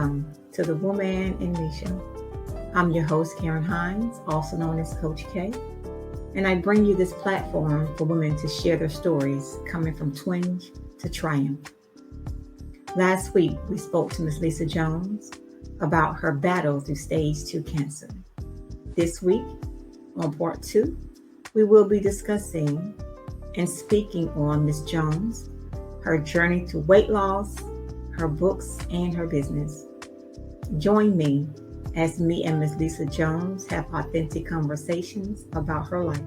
Welcome to the Woman in Me Show. I'm your host, Karen Hines, also known as Coach K, and I bring you this platform for women to share their stories coming from twinge to triumph. Last week, we spoke to Miss Lisa Jones about her battle through stage 2 cancer. This week, on part 2, we will be discussing and speaking on Miss Jones, her journey to weight loss, her books, and her business. Join me as me and Miss Lisa Jones have authentic conversations about her life.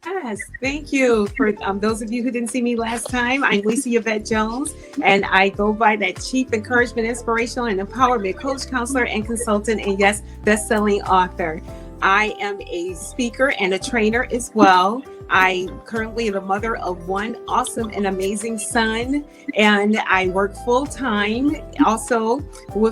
Yes, thank you. For those of you who didn't see me last time, I'm Lisa Yvette Jones, and I go by that Chief Encouragement, Inspirational, and Empowerment Coach, Counselor, and Consultant, and yes, best-selling author. I am a speaker and a trainer as well. I currently am the mother of one awesome and amazing son, and I work full-time also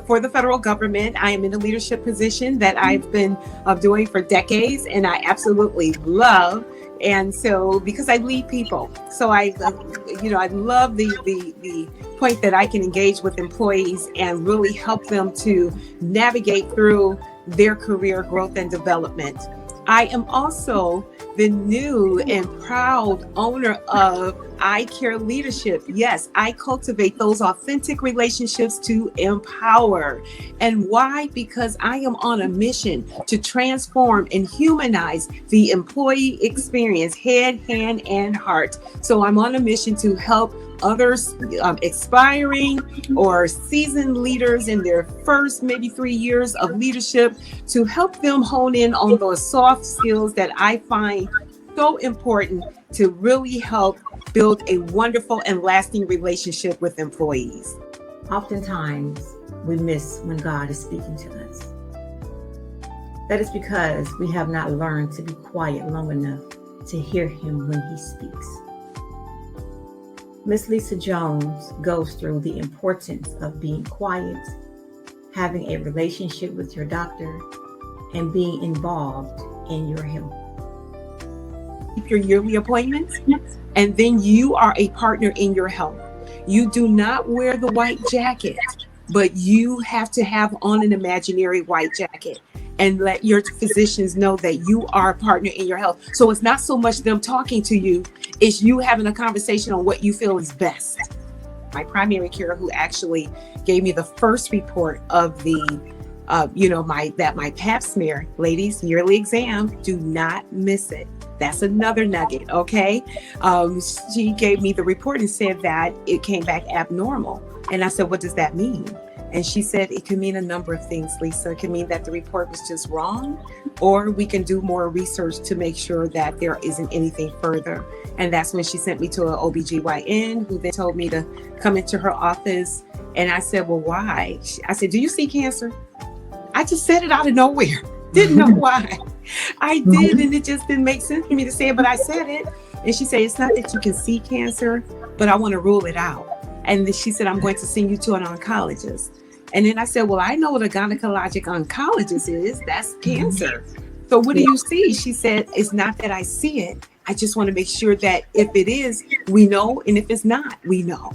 for the federal government. I am in a leadership position that I've been doing for decades, and I absolutely love. And so, because I lead people, so I love the point that I can engage with employees and really help them to navigate through their career growth and development. I am also the new and proud owner of I Care Leadership. Yes, I cultivate those authentic relationships to empower. And why? Because I am on a mission to transform and humanize the employee experience, head, hand, and heart. So I'm on a mission to help others, aspiring or seasoned leaders in their first maybe 3 years of leadership, to help them hone in on those soft skills that I find so important to really help build a wonderful and lasting relationship with employees. Oftentimes, we miss when God is speaking to us. That is because we have not learned to be quiet long enough to hear Him when He speaks. Miss Lisa Jones goes through the importance of being quiet, having a relationship with your doctor, and being involved in your health. Keep your yearly appointments, and then you are a partner in your health. You do not wear the white jacket, but you have to have on an imaginary white jacket and let your physicians know that you are a partner in your health. So it's not so much them talking to you, it's you having a conversation on what you feel is best. My primary care, who actually gave me the first report of the my pap smear, ladies, yearly exam, do not miss it. That's another nugget, okay? She gave me the report and said that it came back abnormal. And I said, what does that mean? And she said, it can mean a number of things, Lisa. It can mean that the report was just wrong, or we can do more research to make sure that there isn't anything further. And that's when she sent me to an OBGYN, who then told me to come into her office. And I said, well, why? I said, do you see cancer? I just said it out of nowhere. Didn't know why. I did, and it just didn't make sense for me to say it, but I said it. And she said, it's not that you can see cancer, but I want to rule it out. And then she said, I'm going to send you to an oncologist. And then I said, well, I know what a gynecologic oncologist is. That's cancer. So what do you see? She said, it's not that I see it. I just want to make sure that if it is, we know. And if it's not, we know.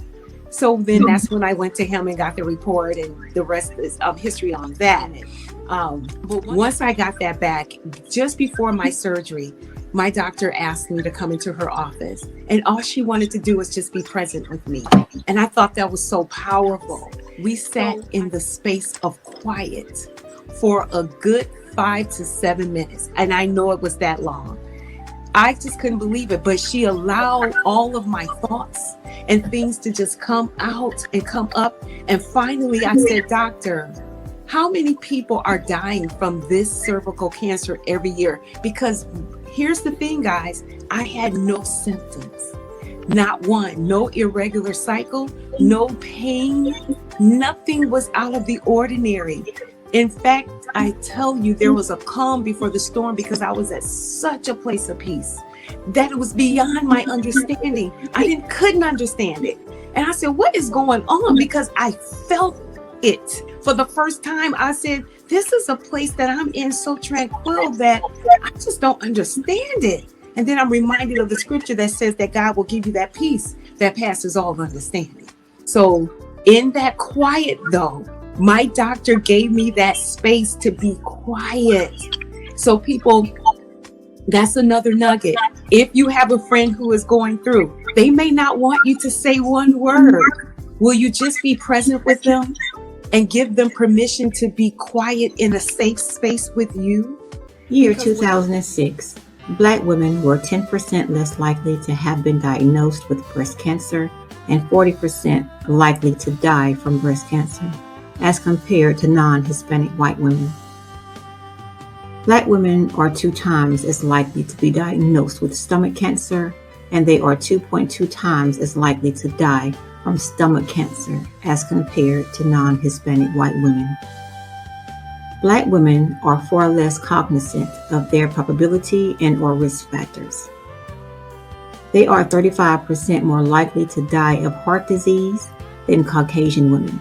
So then that's when I went to him and got the report, and the rest is history on that. But once I got that back, just before my surgery, my doctor asked me to come into her office, and all she wanted to do was just be present with me. And I thought that was so powerful. We sat in the space of quiet for a good 5 to 7 minutes. And I know it was that long. I just couldn't believe it, but she allowed all of my thoughts and things to just come out and come up. And finally I said, doctor, how many people are dying from this cervical cancer every year? Because here's the thing, guys, I had no symptoms, not one, no irregular cycle, no pain, nothing was out of the ordinary. In fact, I tell you, there was a calm before the storm, because I was at such a place of peace that it was beyond my understanding. I couldn't understand it. And I said, what is going on? Because I felt it for the first time. I said, this is a place that I'm in so tranquil that I just don't understand it. And then I'm reminded of the scripture that says that God will give you that peace that passes all understanding. So in that quiet though, My doctor gave me that space to be quiet. So people, that's another nugget. If you have a friend who is going through, they may not want you to say one word. Will you just be present with them and give them permission to be quiet in a safe space with you? Year 2006, Black women were 10% less likely to have been diagnosed with breast cancer and 40% likely to die from breast cancer, as compared to non-Hispanic white women. Black women are 2 times as likely to be diagnosed with stomach cancer, and they are 2.2 times as likely to die from stomach cancer as compared to non-Hispanic white women. Black women are far less cognizant of their probability and or risk factors. They are 35% more likely to die of heart disease than Caucasian women.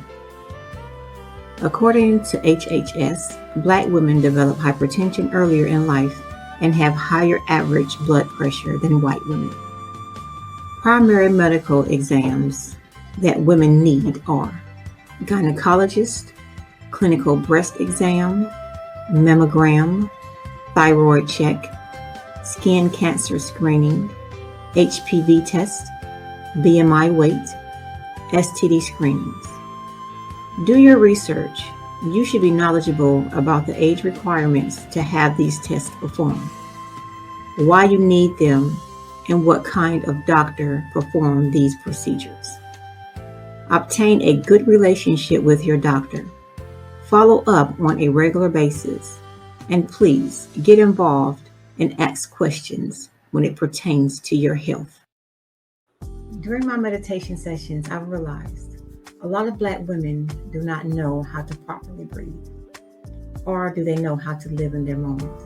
According to HHS, Black women develop hypertension earlier in life and have higher average blood pressure than white women. Primary medical exams that women need are gynecologist, clinical breast exam, mammogram, thyroid check, skin cancer screening, HPV test, BMI weight, STD screenings. Do your research. You should be knowledgeable about the age requirements to have these tests performed, why you need them, and what kind of doctor perform these procedures. Obtain a good relationship with your doctor. Follow up on a regular basis, and please get involved and ask questions when it pertains to your health. During my meditation sessions, I've realized a lot of Black women do not know how to properly breathe, or do they know how to live in their moment.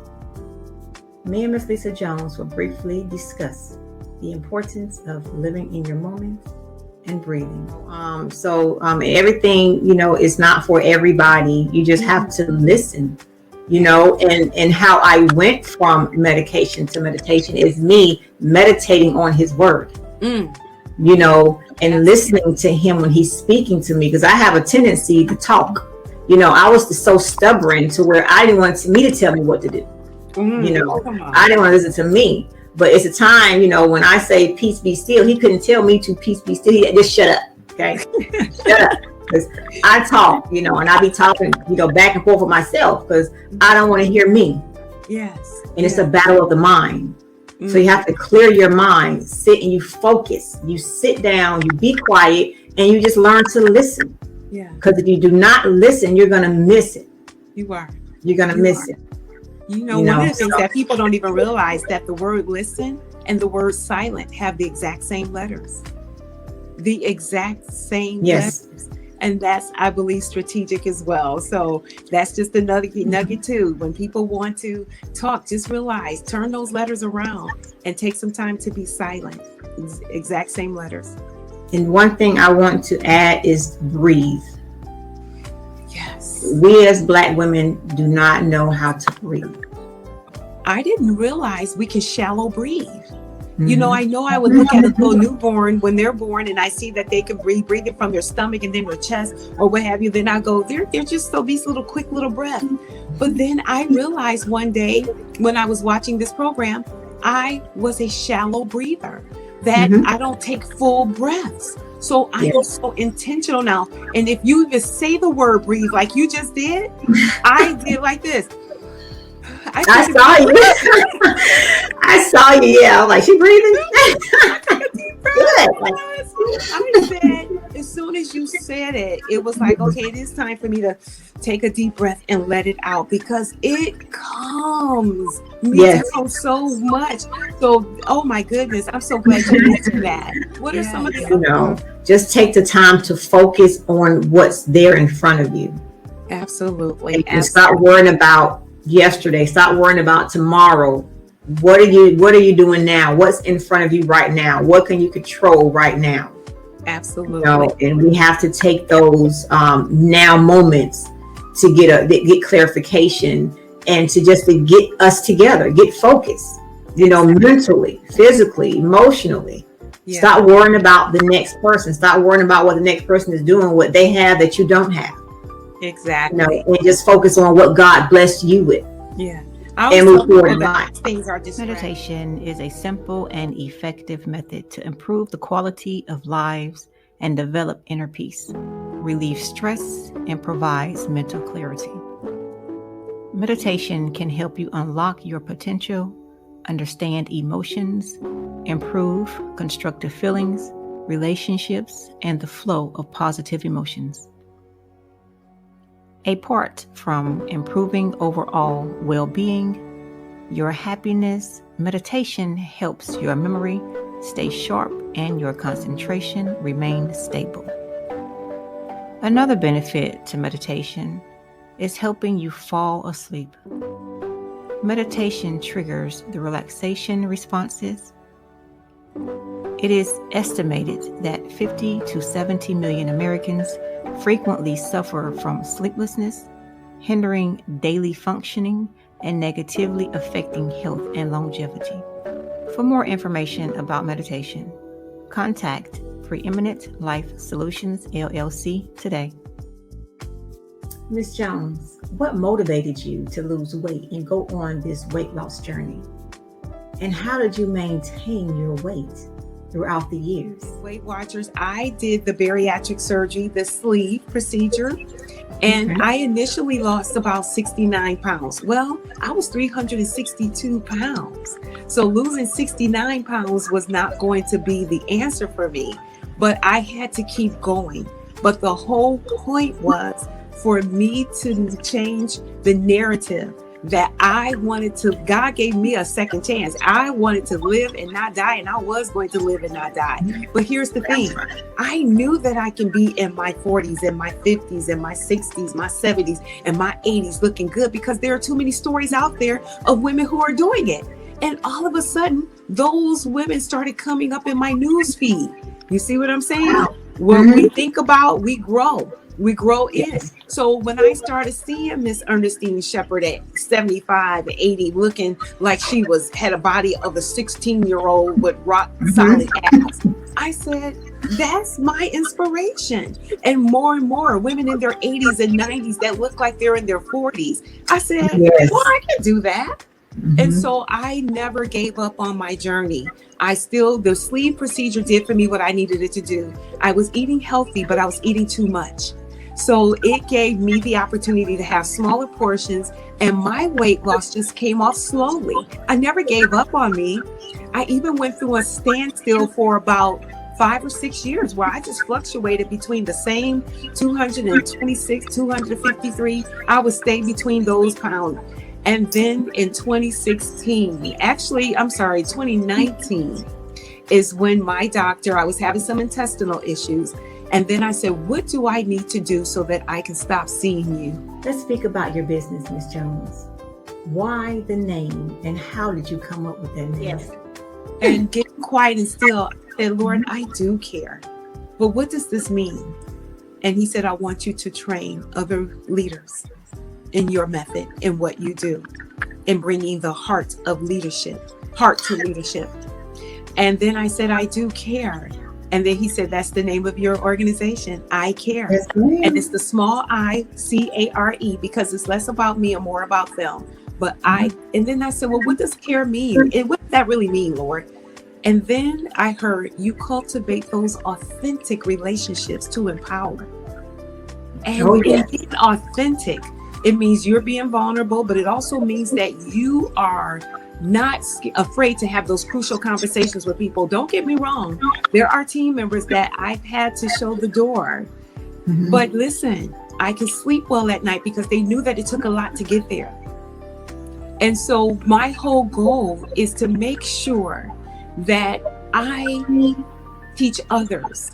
Me and Miss Lisa Jones will briefly discuss the importance of living in your moment and breathing. Everything, is not for everybody. You just have to listen, and how I went from medication to meditation is me meditating on his word, and listening to him when he's speaking to me, because I have a tendency to talk. I was so stubborn to where I didn't want me to tell me what to do. I didn't want to listen to me. But it's a time, when I say peace be still, he couldn't tell me to peace be still. He just shut up. Okay. Shut up. Because I talk, and I be talking, back and forth with myself because I don't want to hear me. Yes. And it's a battle of the mind. So you have to clear your mind, sit and you focus. You sit down, you be quiet, and you just learn to listen. Yeah. Because if you do not listen, you're going to miss it. You are. You're going to miss it. One of the things that people don't even realize that the word listen and the word silent have the exact same letters. The exact same letters. And that's, I believe, strategic as well. So that's just a nugget too. When people want to talk, just realize, turn those letters around and take some time to be silent. Exact same letters. And one thing I want to add is breathe. Yes. We as Black women do not know how to breathe. I didn't realize we can shallow breathe. I know I would look at a little newborn when they're born and I see that they can breathe it from their stomach and then their chest or what have you. Then I go, they're just so these little quick little breaths. But then I realized one day when I was watching this program, I was a shallow breather, that I don't take full breaths. So I am so intentional now. And if you even say the word breathe like you just did, I did like this. I saw you. I saw you. Yeah, I'm like, she breathing? I said, as soon as you said it, it was like, okay, it is time for me to take a deep breath and let it out, because it calms me down so much. So, oh my goodness, I'm so glad you mentioned that. What are some of the just take the time to focus on what's there in front of you. Absolutely. And stop worrying about yesterday. Stop worrying about tomorrow. What are you doing now? What's in front of you right now? What can you control right now? Absolutely. And we have to take those now moments to get clarification and to get us together, get focused, mentally, physically, emotionally. Yeah. Stop worrying about the next person. Stop worrying about what the next person is doing, what they have that you don't have. Exactly. and just focus on what God blessed you with Yeah. and move forward in life. Things are distracting. Meditation is a simple and effective method to improve the quality of lives and develop inner peace, relieve stress, and provides mental clarity. Meditation can help you unlock your potential, understand emotions, improve constructive feelings, relationships, and the flow of positive emotions. Apart from improving overall well-being, your happiness, meditation helps your memory stay sharp and your concentration remain stable. Another benefit to meditation is helping you fall asleep. Meditation triggers the relaxation responses. It is estimated that 50 to 70 million Americans frequently suffer from sleeplessness, hindering daily functioning and negatively affecting health and longevity. For more information about meditation, contact Preeminent Life Solutions LLC today. Ms. Jones, what motivated you to lose weight and go on this weight loss journey? And how did you maintain your weight throughout the years? Weight Watchers, I did the bariatric surgery, the sleeve procedure, and I initially lost about 69 pounds. Well, I was 362 pounds. So losing 69 pounds was not going to be the answer for me, but I had to keep going. But the whole point was for me to change the narrative that I wanted to, God gave me a second chance. I wanted to live and not die, and I was going to live and not die. But here's the thing. I knew that I can be in my 40s and my 50s and my 60s, my 70s and my 80s looking good, because there are too many stories out there of women who are doing it. And all of a sudden, those women started coming up in my news feed. You see what I'm saying? When we think about, we grow in. So when I started seeing Miss Ernestine Shepherd at 75, 80, looking like she had a body of a 16-year-old with rock solid ass, I said, that's my inspiration. And more women in their 80s and 90s that look like they're in their 40s. I said, well, I can do that. And so I never gave up on my journey. The sleeve procedure did for me what I needed it to do. I was eating healthy, but I was eating too much. So it gave me the opportunity to have smaller portions, and my weight loss just came off slowly. I never gave up on me. I even went through a standstill for about 5 or 6 years where I just fluctuated between the same 226, 253. I would stay between those pounds. And then in 2019 is when my doctor, I was having some intestinal issues. And then I said, what do I need to do so that I can stop seeing you? Let's speak about your business, Ms. Jones. Why the name, and how did you come up with that name? Yes. And getting quiet and still, I said, Lord, I do care. But what does this mean? And he said, I want you to train other leaders in your method, in what you do, in bringing the heart to leadership. And then I said, I do care. And then he said, that's the name of your organization. I care. And it's the small I, CARE, because it's less about me and more about them. But and then I said, well, what does care mean? And what does that really mean, Lord? And then I heard you cultivate those authentic relationships to empower. And being authentic, it means you're being vulnerable, but it also means that you are not afraid to have those crucial conversations with people. Don't get me wrong. There are team members that I've had to show the door. But listen, I can sleep well at night because they knew that it took a lot to get there. And so my whole goal is to make sure that I teach others.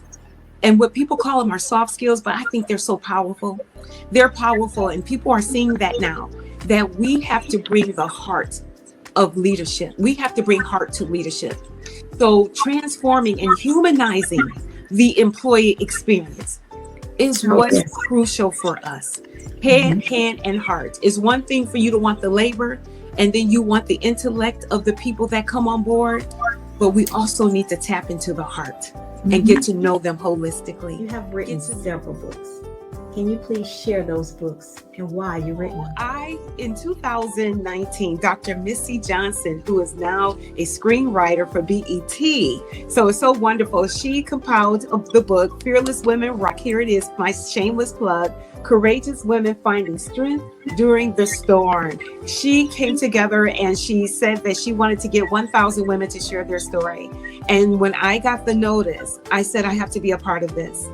And what people call them are soft skills, but I think they're so powerful. They're powerful, and people are seeing that now, that we have to bring the heart of leadership. We have to bring heart to leadership. So transforming and humanizing the employee experience is what's crucial for us. Hand and heart. Is one thing for you to want the labor, and then you want the intellect of the people that come on board, but we also need to tap into the heart and get to know them holistically. You have written several books. Can you please share those books and why you written them? In 2019, Dr. Missy Johnson, who is now a screenwriter for BET, so it's so wonderful. She compiled the book, Fearless Women Rock. Here it is, my shameless plug. Courageous Women Finding Strength During the Storm. She came together and she said that she wanted to get 1,000 women to share their story. And when I got the notice, I said, I have to be a part of this.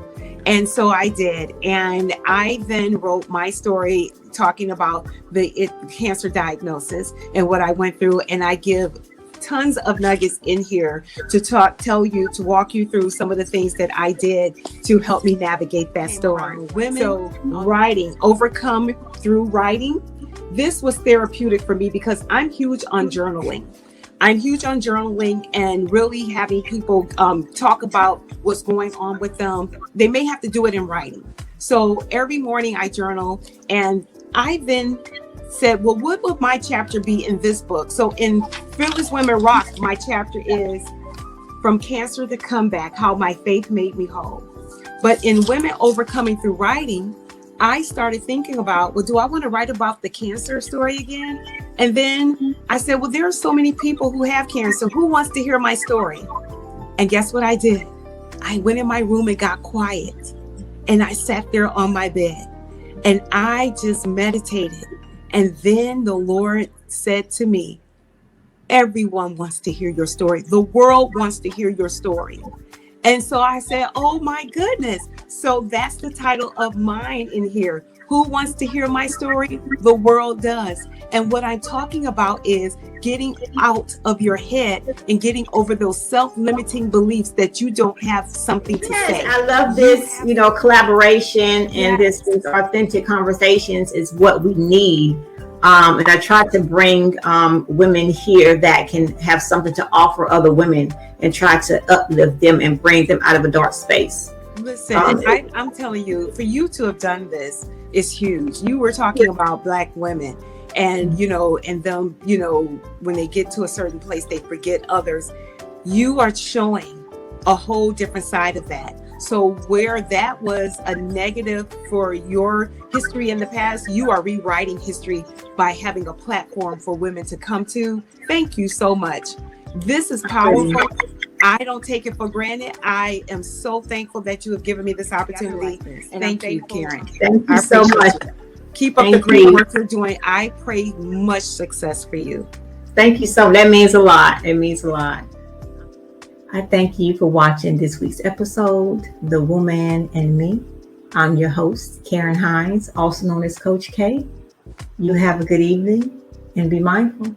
And so I did. And I then wrote my story talking about the cancer diagnosis and what I went through. And I give tons of nuggets in here to walk you through some of the things that I did to help me navigate that storm. So writing, overcome through writing. This was therapeutic for me because I'm huge on journaling. And really having people talk about what's going on with them. They may have to do it in writing. So every morning I journal, and I then said, well, what would my chapter be in this book? So in Fearless Women Rock, my chapter is From Cancer to Comeback, How My Faith Made Me Whole. But in Women Overcoming Through Writing, I started thinking about, well, do I want to write about the cancer story again? And then I said, well, there are so many people who have cancer. Who wants to hear my story? And guess what I did? I went in my room and got quiet. And I sat there on my bed and I just meditated. And then the Lord said to me, everyone wants to hear your story. The world wants to hear your story. And so I said, oh my goodness. So that's the title of mine in here. Who wants to hear my story? The world does. And what I'm talking about is getting out of your head and getting over those self-limiting beliefs that you don't have something to say. I love this, collaboration and these authentic conversations is what we need. And I try to bring women here that can have something to offer other women and try to uplift them and bring them out of a dark space. Listen, I'm telling you, for you to have done this is huge. You were talking about Black women and, and them, when they get to a certain place, they forget others. You are showing a whole different side of that. So where that was a negative for your history in the past, you are rewriting history by having a platform for women to come to. Thank you so much. This is powerful. I don't take it for granted. I am so thankful that you have given me this opportunity. Thank you, Karen. Thank you so much. Keep up the great work you're doing. I pray much success for you. Thank you so much. That means a lot. It means a lot. I thank you for watching this week's episode, The Woman and Me. I'm your host, Karen Hines, also known as Coach K. You have a good evening and be mindful.